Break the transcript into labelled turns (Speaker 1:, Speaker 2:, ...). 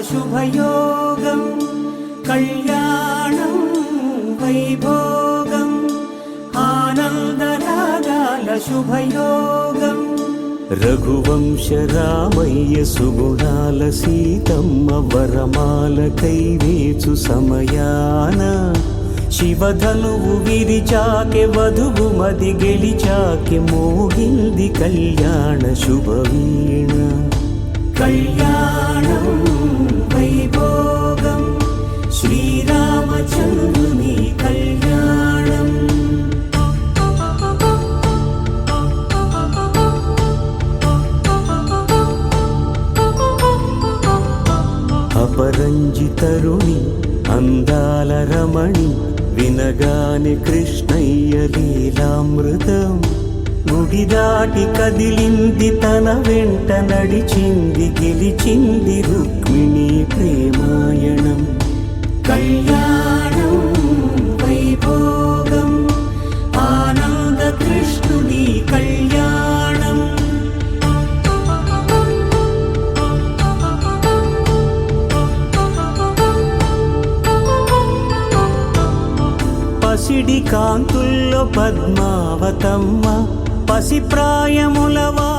Speaker 1: శుభయోగం కళ్యాణం వైభోగం ఆనందరాగాల శుభయోగం రఘువంశ రామయ్య సుగుణాల సీతమ్మ వరమాల కైవేచు సమయాన శివధనువు విరిచాకె వధువు మది గెలిచాకె మోగింది కళ్యాణ శుభవీణ కళ్యాణం వైభోగం శ్రీరామచంద్రుని కళ్యాణం అపరంజి తరుణి అందాల రమణి వినగానే కృష్ణయ్య లీలామృతం గుడి దాటి కదిలింది తన వెంట నడిచింది గెలిచింది రుక్మిణి ప్రేమాయణం కళ్యాణం వైభోగం ఆనంద కృష్ణుని కళ్యాణం పసిడి కాంతుల్లో పద్మావతమ్మ పసి ప్రాయములవా